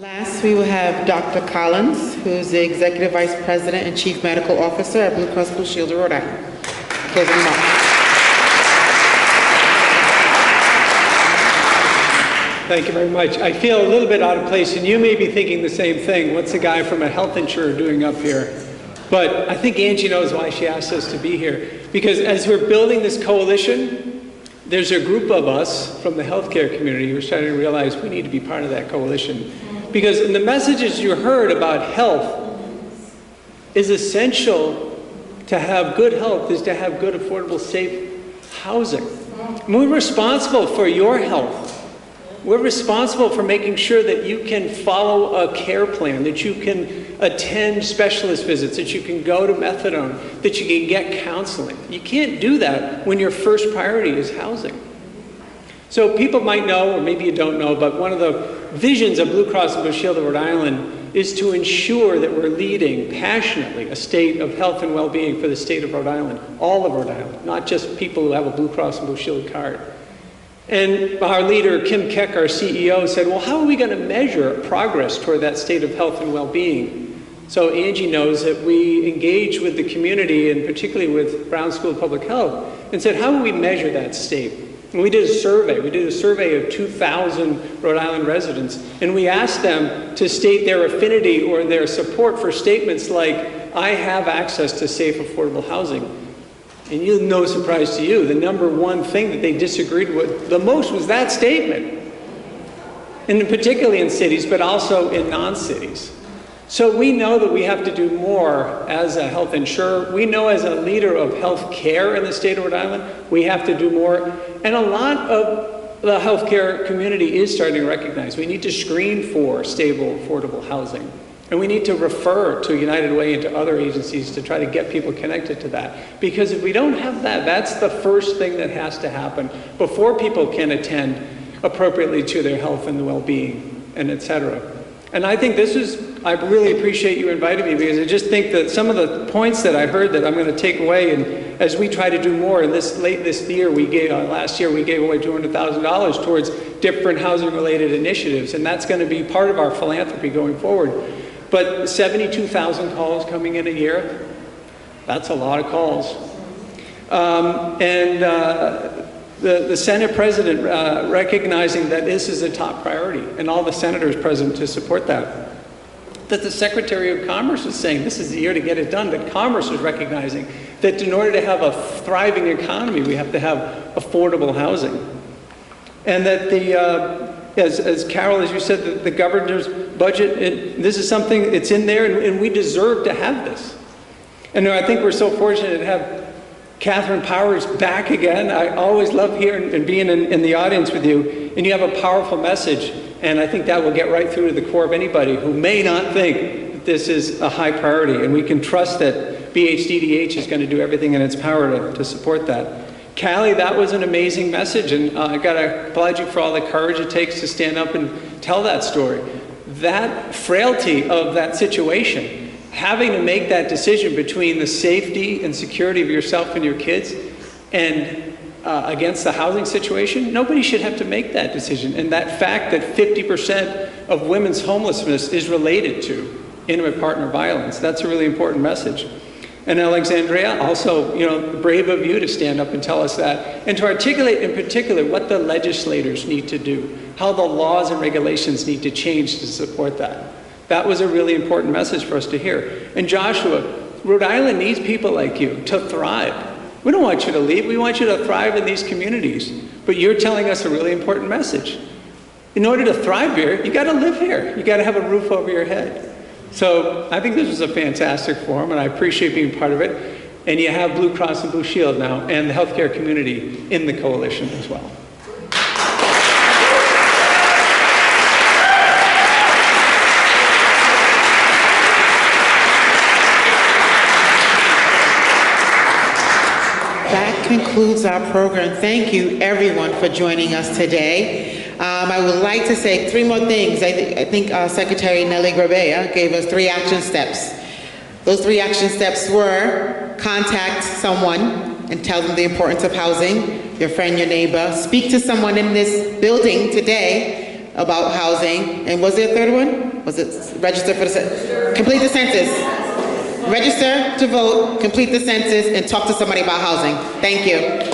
Last, we will have Dr. Collins, who's the Executive Vice President and Chief Medical Officer at Blue Cross Blue Shield of Rhode Island. Closing remarks. Thank you very much. I feel a little bit out of place, and you may be thinking the same thing. What's a guy from a health insurer doing up here? But I think Angie knows why she asked us to be here. Because as we're building this coalition, there's a group of us from the healthcare community who are starting to realize we need to be part of that coalition. Because in the messages you heard about health is essential to have good health is to have good, affordable, safe housing. And we're responsible for your health. We're responsible for making sure that you can follow a care plan, that you can attend specialist visits, that you can go to methadone, that you can get counseling. You can't do that when your first priority is housing. So people might know, or maybe you don't know, but one of the visions of Blue Cross and Blue Shield of Rhode Island is to ensure that we're leading passionately a state of health and well-being for the state of Rhode Island, all of Rhode Island, not just people who have a Blue Cross and Blue Shield card. And our leader, Kim Keck, our CEO, said, well, how are we going to measure progress toward that state of health and well-being? So Angie knows that we engage with the community, and particularly with Brown School of Public Health, and said, how do we measure that state? And we did a survey. We did a survey of 2,000 Rhode Island residents, and we asked them to state their affinity or their support for statements like, I have access to safe, affordable housing. And no surprise to you, the number one thing that they disagreed with the most was that statement. And particularly in cities, but also in non-cities. So we know that we have to do more as a health insurer. We know as a leader of health care in the state of Rhode Island, we have to do more. And a lot of the healthcare community is starting to recognize we need to screen for stable, affordable housing. And we need to refer to United Way and to other agencies to try to get people connected to that. Because if we don't have that, that's the first thing that has to happen before people can attend appropriately to their health and well-being, and et cetera. And I think I really appreciate you inviting me, because I just think that some of the points that I heard that I'm going to take away, and as we try to do more, and last year we gave away $200,000 towards different housing-related initiatives, and that's going to be part of our philanthropy going forward. But 72,000 calls coming in a year, that's a lot of calls. The Senate President recognizing that this is a top priority, and all the senators present to support that. That the Secretary of Commerce is saying this is the year to get it done, that Commerce is recognizing that in order to have a thriving economy, we have to have affordable housing. And that as Carol, as you said, the governor's budget, this is something, it's in there, and we deserve to have this. And I think we're so fortunate to have Catherine Powers back again. I always love hearing and being in the audience with you, and you have a powerful message, and I think that will get right through to the core of anybody who may not think that this is a high priority, and we can trust that BHDDH is going to do everything in its power to support that. Callie, that was an amazing message, and I got to applaud you for all the courage it takes to stand up and tell that story. That frailty of that situation, having to make that decision between the safety and security of yourself and your kids and against the housing situation, nobody should have to make that decision. And that fact that 50% of women's homelessness is related to intimate partner violence, that's a really important message. And Alexandria, also, brave of you to stand up and tell us that, and to articulate in particular what the legislators need to do, how the laws and regulations need to change to support that. That was a really important message for us to hear. And Joshua, Rhode Island needs people like you to thrive. We don't want you to leave, we want you to thrive in these communities. But you're telling us a really important message. In order to thrive here, you gotta live here. You gotta have a roof over your head. So I think this was a fantastic forum, and I appreciate being part of it. And you have Blue Cross and Blue Shield now, and the healthcare community in the coalition as well. That concludes our program. Thank you, everyone, for joining us today. I would like to say 3 more things. I think Secretary Nellie Grabea gave us 3 action steps. Those 3 action steps were contact someone and tell them the importance of housing, your friend, your neighbor. Speak to someone in this building today about housing. And was there a third one? Was it register for the, complete the census. Register to vote, complete the census, and talk to somebody about housing. Thank you.